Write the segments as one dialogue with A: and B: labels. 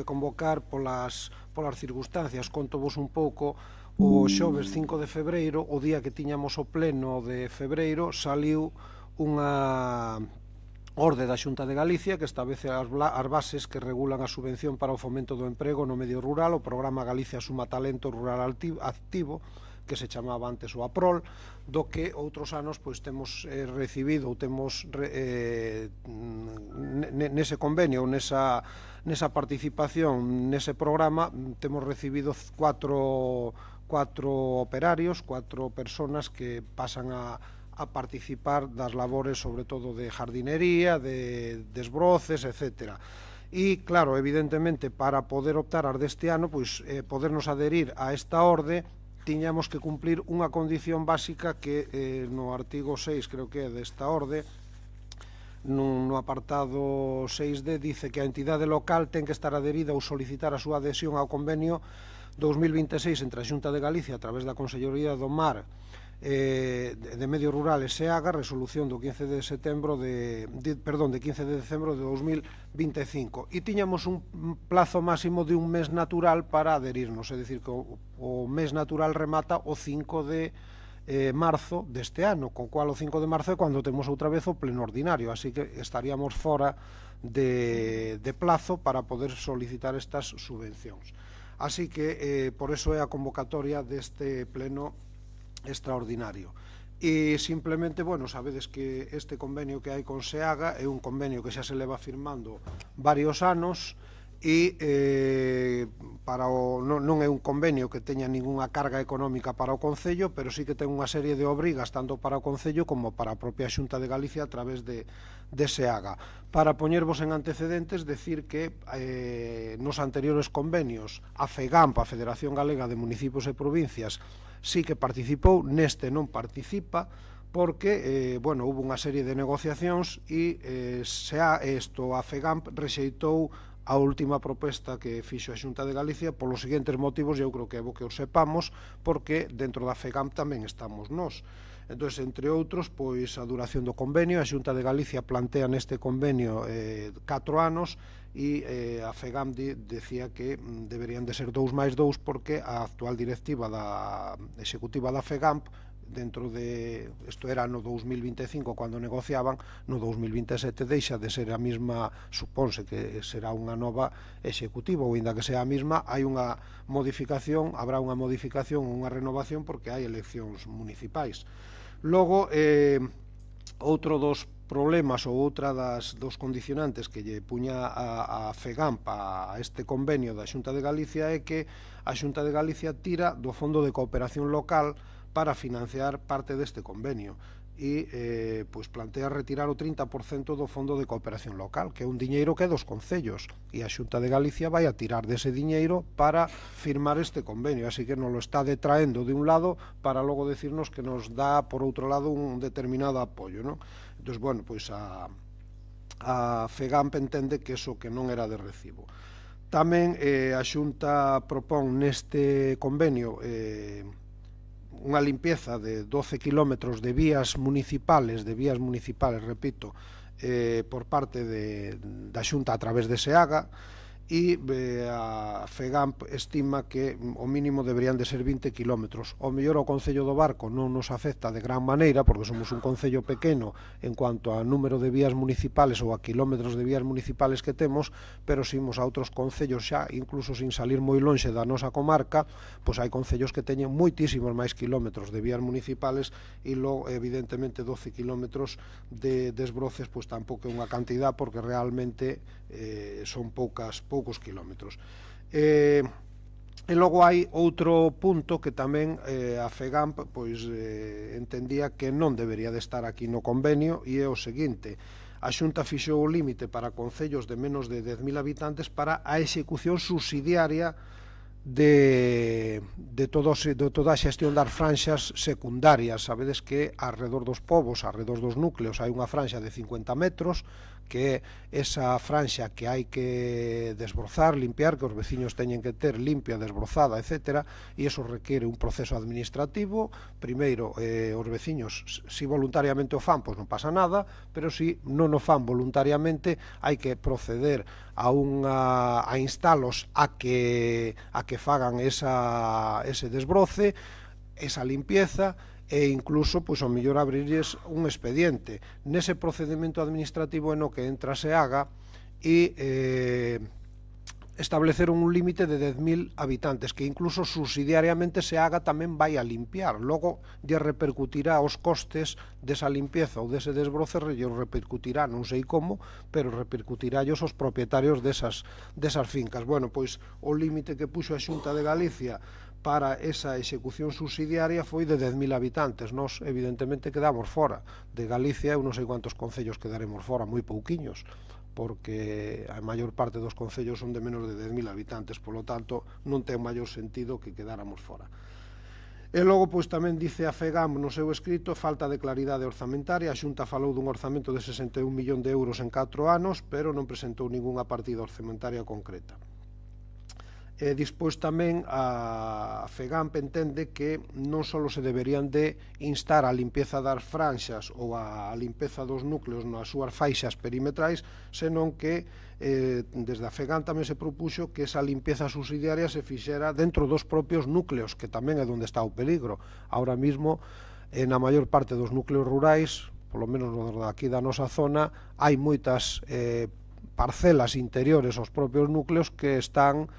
A: convocar polas circunstancias. Contovos un pouco. O xoves 5 de febreiro, o día que tiñamos o pleno de febreiro, saliu unha orde da Xunta de Galicia que establece as bases que regulan a subvención para o fomento do emprego no medio rural, o programa Galicia Suma Talento Rural Activo, que se chamaba antes o APROL, do que outros anos pois temos recibido ou temos nese convenio ou nesa participación nese programa temos recibido cuatro operarios, 4 personas que pasan a participar das labores sobre todo de jardinería, de desbroces, etc. E claro, evidentemente, para poder optar as deste ano, pois podernos adherir a esta orde, tiñamos que cumplir unha condición básica que no artigo 6, creo que é desta orde, no apartado 6D, dice que a entidade local ten que estar adherida ou solicitar a súa adhesión ao convenio 2026 entre a Xunta de Galicia a través da Consellería do Mar de Medio Rural e SEAGA, resolución do 15 de decembro de 2025, e tiñamos un plazo máximo de un mes natural para adherirnos, é dicir, que o mes natural remata o 5 de marzo deste ano, co cual o 5 de marzo é cando temos outra vez o pleno ordinario, así que estaríamos fora de plazo para poder solicitar estas subvencións. Así que por eso é a convocatoria deste pleno extraordinario. E simplemente, bueno, sabedes que este convenio que hai con SEAGA é un convenio que xa se leva firmando varios anos e non é un convenio que teña ningunha carga económica para o Concello, pero sí que ten unha serie de obrigas tanto para o Concello como para a propia Xunta de Galicia a través de SEAGA. Para poñervos en antecedentes, decir que nos anteriores convenios a FEGAMP, a Federación Galega de Municipios e Provincias, sí que participou, neste non participa, porque, bueno, houve unha serie de negociacións e a FEGAMP rexeitou a última proposta que fixo a Xunta de Galicia polos seguintes motivos, e eu creo que é bo que os sepamos, porque dentro da FEGAMP tamén estamos nós. Entón, entre outros, pois a duración do convenio, a Xunta de Galicia plantea neste convenio 4 anos, e a FEGAMP decía que deberían de ser 2 máis 2 porque a actual directiva executiva da FEGAMP dentro de, isto era no 2025 cando negociaban, no 2027 deixa de ser a mesma, supónse que será unha nova executiva, ou ainda que sea a mesma, hai unha modificación, habrá unha modificación, unha renovación porque hai eleccións municipais. Logo, outro dos problemas ou outra dos condicionantes que lle puña a FEGAMP a este convenio da Xunta de Galicia é que a Xunta de Galicia tira do Fondo de Cooperación Local para financiar parte deste convenio e pois plantea retirar o 30% do Fondo de Cooperación Local, que é un diñeiro que é dos concellos, e a Xunta de Galicia vai a tirar dese diñeiro para firmar este convenio, así que nos lo está detraendo de un lado para logo decirnos que nos dá por outro lado un determinado apoio, non? Entón, bueno, pois a FEGAMP entende que eso que non era de recibo. Tamén a Xunta propón neste convenio unha limpieza de 12 kilómetros de vías municipales, repito, por parte da Xunta a través de SEAGA, e a FEGAMP estima que o mínimo deberían de ser 20 kilómetros. O mellor o Concello do Barco non nos afecta de gran maneira, porque somos un concello pequeno en cuanto a número de vías municipales ou a kilómetros de vías municipales que temos, pero se imos a outros concellos xa, incluso sin salir moi lonxe da nosa comarca, pois hai concellos que teñen moitísimos máis kilómetros de vías municipales e logo, evidentemente, 12 kilómetros de desbroces, pois tampouco é unha cantidad, porque realmente son poucos kilómetros. E logo hai outro punto que tamén a FEGAMP pois entendía que non debería de estar aquí no convenio, e é o seguinte: a Xunta fixou o límite para concellos de menos de 10.000 habitantes para a execución subsidiaria de toda a xestión das franxas secundarias. Sabedes que alrededor dos povos, alrededor dos núcleos, hai unha franxa de 50 metros que é esa franxa que hai que desbrozar, limpiar, que os veciños teñen que ter limpia, desbrozada, etc. E iso requiere un proceso administrativo. Primeiro, os veciños, si voluntariamente o fan, pois non pasa nada, pero si non o fan voluntariamente, hai que proceder a instalos a que fagan ese desbroce, esa limpieza, e incluso, pois, ao mellor abrirles un expediente. Nese procedimento administrativo é no que entra a SEAGA e estableceron un límite de 10.000 habitantes, que incluso subsidiariamente SEAGA tamén vai a limpiar. Logo lle repercutirá os costes desa limpieza ou dese desbroce, lle repercutirá, non sei como, pero repercutirá os propietarios desas fincas. Bueno, pois o límite que puxo a Xunta de Galicia para esa execución subsidiaria foi de 10.000 habitantes. Nós, evidentemente, quedamos fora. De Galicia, eu non sei cuántos concellos quedaremos fora, moi pouquiños, porque a maior parte dos concellos son de menos de 10.000 habitantes, polo tanto, non ten maior sentido que quedáramos fora. E logo, pois, tamén dice a FEGAM no seu escrito, falta de claridade orzamentaria. A Xunta falou dun orzamento de 61 millón de euros en 4 anos, pero non presentou ningunha partida orzamentaria concreta. E despois tamén a FEGAMP entende que non só se deberían de instar a limpieza das franxas ou a limpeza dos núcleos nas súas faixas perimetrais, senón que desde a FEGAMP tamén se propuxo que esa limpieza subsidiaria se fixera dentro dos propios núcleos, que tamén é onde está o peligro. Ahora mismo, na maior parte dos núcleos rurais, polo menos aquí da nosa zona, hai moitas parcelas interiores aos propios núcleos que están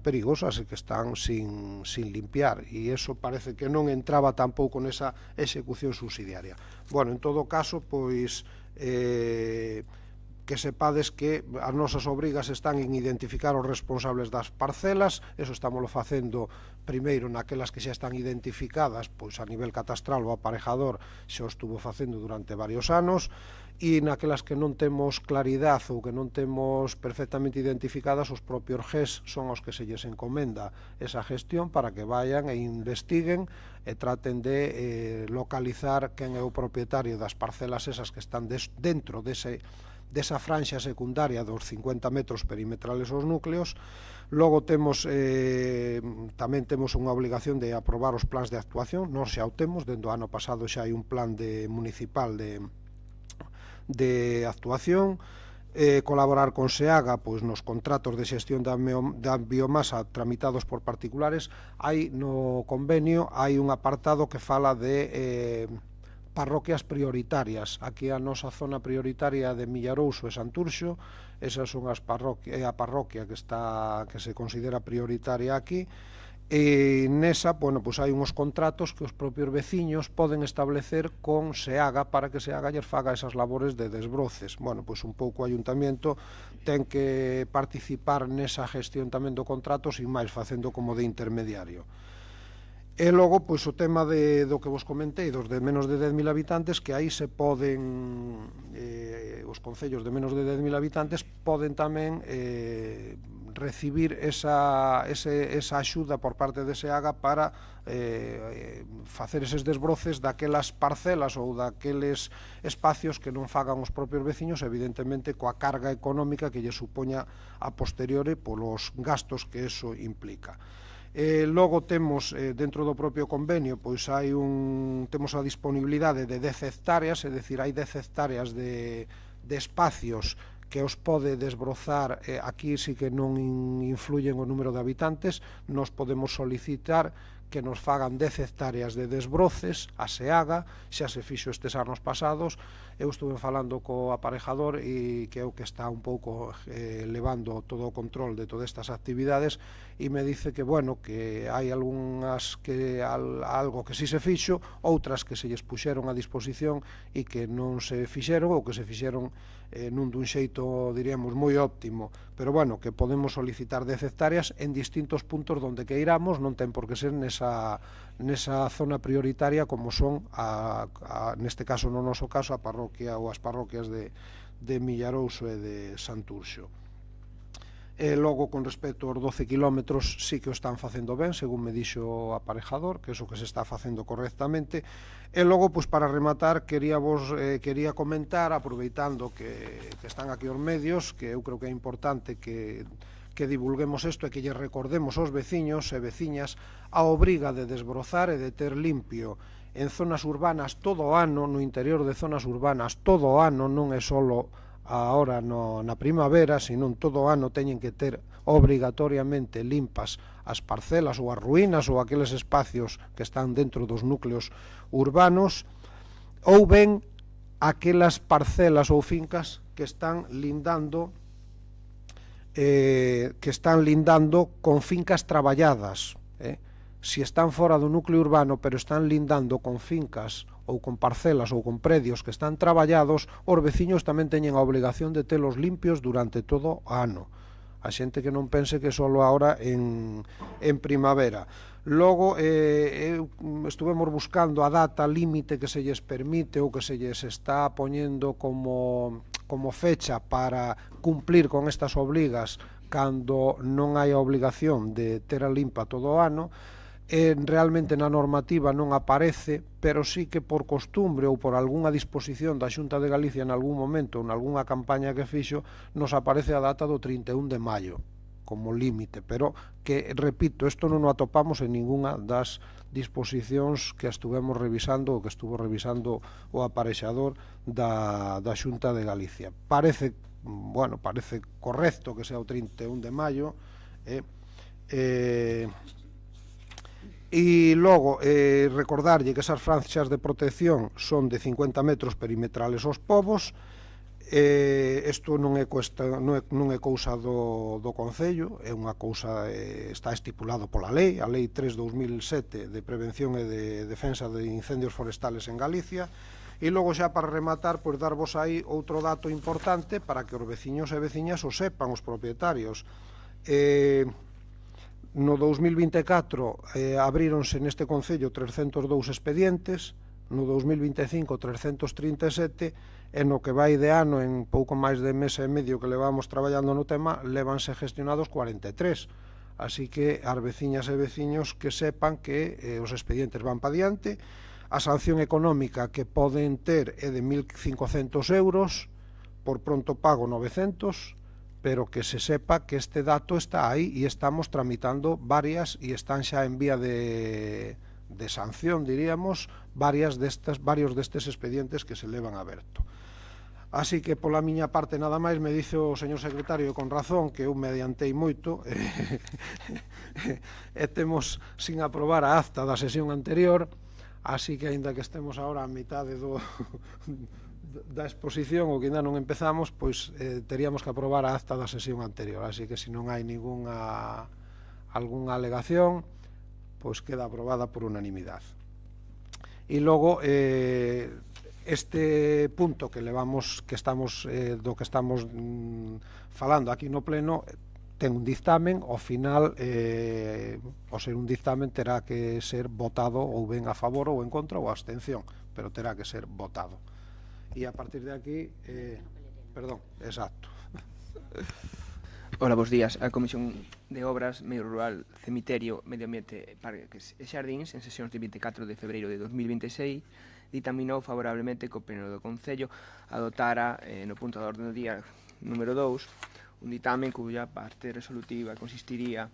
A: perigosas e que están sin limpiar, e iso parece que non entraba tampouco nesa execución subsidiaria. Bueno, en todo caso, pois que sepades que as nosas obrigas están en identificar os responsables das parcelas. Eso estámoslo facendo primeiro naquelas que xa están identificadas, pois a nivel catastral o aparejador xa o estuvo facendo durante varios anos, e naquelas que non temos claridade ou que non temos perfectamente identificadas, os propios GES son os que se lles encomenda esa gestión para que vayan e investiguen e traten de localizar quen é o propietario das parcelas esas que están dentro desa franxa secundaria dos 50 metros perimetrales aos núcleos. Logo tamén temos unha obligación de aprobar os plans de actuación. Nós xa o temos, dende o ano pasado xa hai un plan municipal de actuación. Colaborar con SEAGA pois nos contratos de xestión da biomasa tramitados por particulares. No convenio hai un apartado que fala de parroquias prioritarias. Aquí a nosa zona prioritaria de Millarouso e Santurxo, esas son a parroquia que se considera prioritaria aquí. E nesa, bueno, pois hai uns contratos que os propios veciños poden establecer con SEAGA para que SEAGA ller faga esas labores de desbroces. Bueno, pois un pouco o Ayuntamiento ten que participar nesa gestión tamén do contrato, sin máis, facendo como de intermediario. E logo, pois o tema do que vos comentei, dos de menos de 10.000 habitantes, que aí se poden, os concellos de menos de 10.000 habitantes poden tamén recibir esa axuda por parte de SEAGA para facer eses desbroces daquelas parcelas ou daqueles espacios que non fagan os propios veciños, evidentemente coa carga económica que lle supoña a posteriori polos gastos que eso implica. Logo temos, dentro do propio convenio, pois temos a disponibilidade de 10 hectáreas, é dicir, hai 10 hectáreas de espacios que os pode desbrozar. Aquí sí que non influyen o número de habitantes. Nos podemos solicitar que nos fagan 10 hectáreas de desbroces a SEAGA, xa se fixo estes anos pasados. Eu estuve falando co aparejador e que é o que está un pouco levando todo o control de todas estas actividades, e me dice que, bueno, que hai algunhas algo que sí se fixo, outras que se lles puxeron a disposición e que non se fixeron, ou que se fixeron nun dun xeito, diríamos, moi óptimo, pero bueno, que podemos solicitar 10 hectáreas en distintos puntos donde que iramos. Non ten por que ser nesa zona prioritaria como son, neste caso, no noso caso, a parroquia ou as parroquias de Millarouso e de Santurxo. E logo, con respecto aos 12 kilómetros, sí que o están facendo ben, según me dixo o aparejador, que é o que se está facendo correctamente. E logo, pois, para rematar, quería comentar, aproveitando que están aquí os medios, que eu creo que é importante que divulguemos isto e que lle recordemos aos veciños e veciñas a obriga de desbrozar e de ter limpio en zonas urbanas todo o ano, no interior de zonas urbanas todo o ano, non é solo ahora na primavera, senón todo o ano teñen que ter obrigatoriamente limpas as parcelas ou as ruínas ou aqueles espacios que están dentro dos núcleos urbanos, ou ben aquelas parcelas ou fincas que están lindando con fincas traballadas. Si están fora do núcleo urbano pero están lindando con fincas ou con parcelas ou con predios que están traballados, os veciños tamén teñen a obligación de telos limpios durante todo o ano. A xente que non pense que só agora en primavera. Logo, estuvemos buscando a data límite que se lles permite ou que se lles está poñendo como fecha para cumplir con estas obrigas cando non hai a obligación de ter a limpa todo o ano. Realmente na normativa non aparece, pero sí que por costumbre ou por algunha disposición da Xunta de Galicia en algún momento, en algunha campaña que fixo, nos aparece a data do 31 de maio como límite, pero que, repito, isto non o atopamos en ningunha das disposicións que estuvemos revisando ou que estuvo revisando o aparexador da Xunta de Galicia. Parece correcto que sea o 31 de maio, e logo recordarlle que esas franxas de protección son de 50 metros perimetrales aos povos. Isto non é cousa do Concello, é unha cousa, está estipulado pola lei, a lei 3/2007 de prevención e de defensa de incendios forestales en Galicia. E logo, xa para rematar, pois darvos aí outro dato importante para que os veciños e veciñas o sepan, os propietarios. No 2024 abríronse neste Concello 302 expedientes, no 2025 337, e no que vai de ano, en pouco máis de mes e medio que levamos traballando no tema, levanse gestionados 43. Así que as veciñas e veciños que sepan que os expedientes van pa diante. A sanción económica que poden ter é de 1.500 euros, por pronto pago 900, pero que se sepa que este dato está aí e estamos tramitando varias e están xa en vía de sanción, diríamos, varios destes expedientes que se levan aberto. Así que, pola miña parte, nada máis. Me dice o señor secretario, con razón, que eu me adiantei moito e temos sin aprobar a acta da sesión anterior, así que, aínda que estemos agora a mitade da exposición, ou que ainda non empezamos, pois teríamos que aprobar a acta da sesión anterior, así que se non hai algunha alegación, pois queda aprobada por unanimidade. E logo, este punto do que estamos falando aquí no pleno ten un dictamen. Ao final, ao ser un dictamen, terá que ser votado ou ben a favor ou en contra ou a abstención, pero terá que ser votado. E a partir de aquí, perdón, exacto.
B: Hola, bos días. A Comisión de Obras, Medio Rural, Cemiterio, Medio Ambiente, Parques e Xardíns, en sesións de 24 de febreiro de 2026, ditaminou favorablemente que o Pleno do Concello adotara, no punto da orde do día número 2, un ditame cuya parte resolutiva consistiría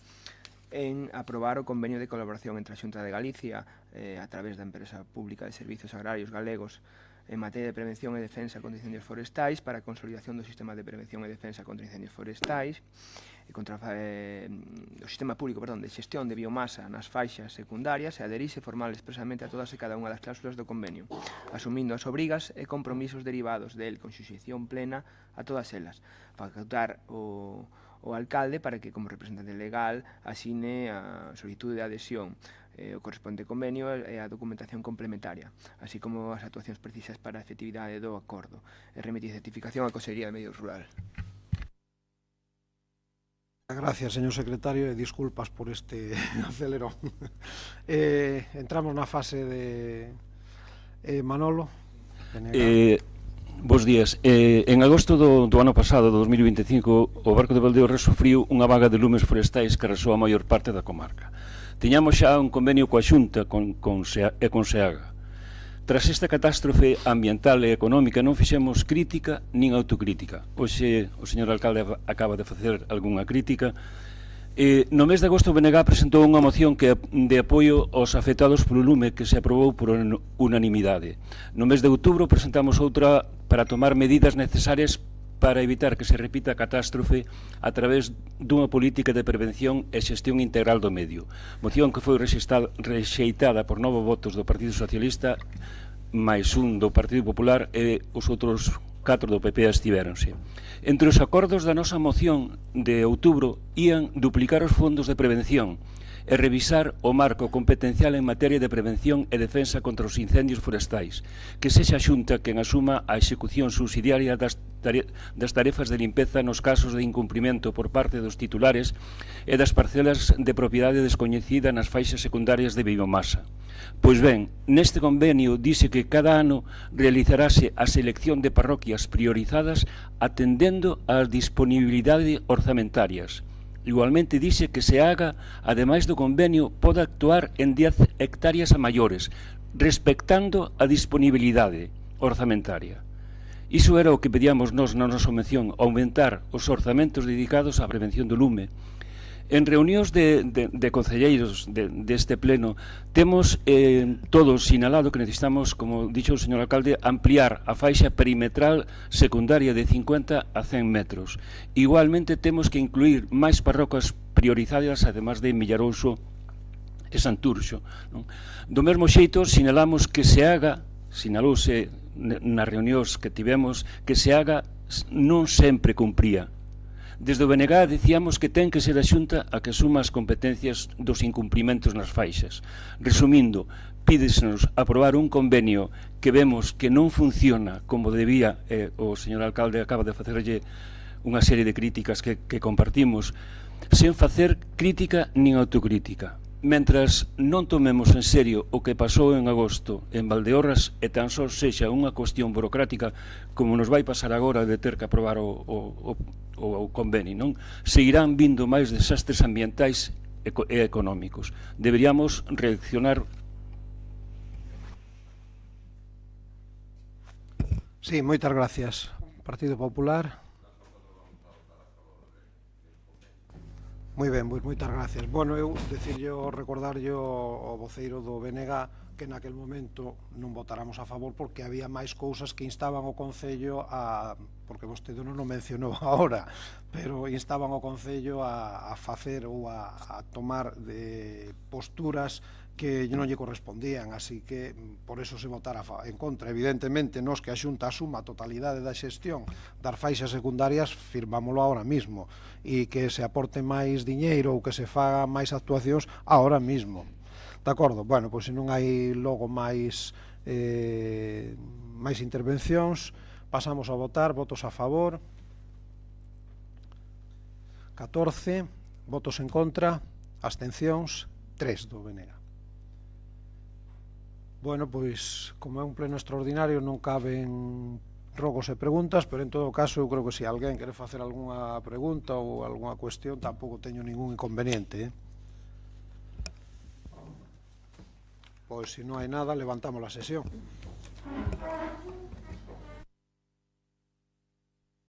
B: en aprobar o convenio de colaboración entre a Xunta de Galicia, a través da Empresa Pública de Servizos Agrarios Galegos, en materia de prevención e defensa contra incendios forestais, para a consolidación do sistema de prevención e defensa contra incendios forestais e contra o sistema público, de xestión de biomasa nas faixas secundarias, e aderirse formal expresamente a todas e cada unha das cláusulas do convenio, asumindo as obrigas e compromisos derivados del con xurisdicción plena a todas elas, facultar o alcalde para que, como representante legal, asine a solicitud de adhesión, o correspondente convenio e a documentación complementaria, así como as actuacións precisas para a efectividade do acordo, e remitir certificación á Consellería de Medio Rural.
A: Gracias, señor secretario, e disculpas por este acelerón. Entramos na fase de Manolo.
C: Bos días. En agosto do ano pasado, do 2025, o Barco de Valdeorras sufriu unha vaga de lumes forestais que arrasou a maior parte da comarca. Tiñamos xa un convenio coa Xunta e con SEAGA. Tras esta catástrofe ambiental e económica non fixemos crítica nin autocrítica. Hoxe o señor alcalde acaba de facer algunha crítica. No mes de agosto o BNG presentou unha moción de apoio aos afectados polo lume que se aprobou por unanimidade. No mes de outubro presentamos outra para tomar medidas necesarias para evitar que se repita a catástrofe a través dunha política de prevención e xestión integral do medio. Moción que foi rexeitada por 9 votos do Partido Socialista, máis un do Partido Popular e os outros 4 do PP estivéronse. Entre os acordos da nosa moción de outubro ían duplicar os fondos de prevención e revisar o marco competencial en materia de prevención e defensa contra os incendios forestais, que sexa a Xunta quen asuma a execución subsidiaria das tarefas de limpeza nos casos de incumprimento por parte dos titulares e das parcelas de propiedade descoñecida nas faixas secundarias de biomasa. Pois ben, neste convenio dice que cada ano realizarase a selección de parroquias priorizadas atendendo ás disponibilidades orzamentarias. Igualmente dice que SEAGA, ademais do convenio, pode actuar en 10 hectáreas a maiores, respectando a disponibilidade orzamentaria. Iso era o que pedíamos nós na nosa mención, aumentar os orzamentos dedicados á prevención do lume. En reunións de concelleiros deste pleno temos todos sinalado que necesitamos, como dixo o señor alcalde, ampliar a faixa perimetral secundaria de 50 a 100 metros. Igualmente temos que incluir máis parroquias priorizadas, además de Millarouso e Santurxo. Do mesmo xeito, sinalamos que sinalouse nas reunións que tivemos, que SEAGA non sempre cumpría. Desde o BNG dicíamos que ten que ser a Xunta a que asuma as competencias dos incumprimentos nas faixas. Resumindo, pídesenos aprobar un convenio que vemos que non funciona como debía, o señor alcalde acaba de facerlle unha serie de críticas que compartimos, sen facer crítica nin autocrítica. Mentras non tomemos en serio o que pasou en agosto en Valdeorras e tan só sexa unha cuestión burocrática como nos vai pasar agora de ter que aprobar o convenio, non? Seguirán vindo máis desastres ambientais e económicos. Deberíamos reaccionar.
A: Sí, moitas gracias. Partido Popular. Moi ben, moitas gracias. Bueno, eu recordarlle ao voceiro do BNG que naquel momento non votáramos a favor porque había máis cousas que instaban o Concello a... porque vostede non o mencionou agora, pero instaban o Concello a facer ou a tomar de posturas que non lle correspondían, así que por eso se votara en contra. Evidentemente, nós que a Xunta asuma a totalidade da xestión das faixas secundarias, firmámoslo ahora mismo, e que se aporte máis diñeiro ou que se faga máis actuacións ahora mismo. De acordo? Bueno, pois se non hai logo máis intervencións, pasamos a votar. Votos a favor 14, votos en contra, abstencións 3 do BNG. Bueno, pois, como é un pleno extraordinario, non caben rogos e preguntas, pero en todo caso, eu creo que se alguén quere facer algunha pregunta ou algunha cuestión, tampouco teño ningún inconveniente. Pois, se non hai nada, levantamos a sesión.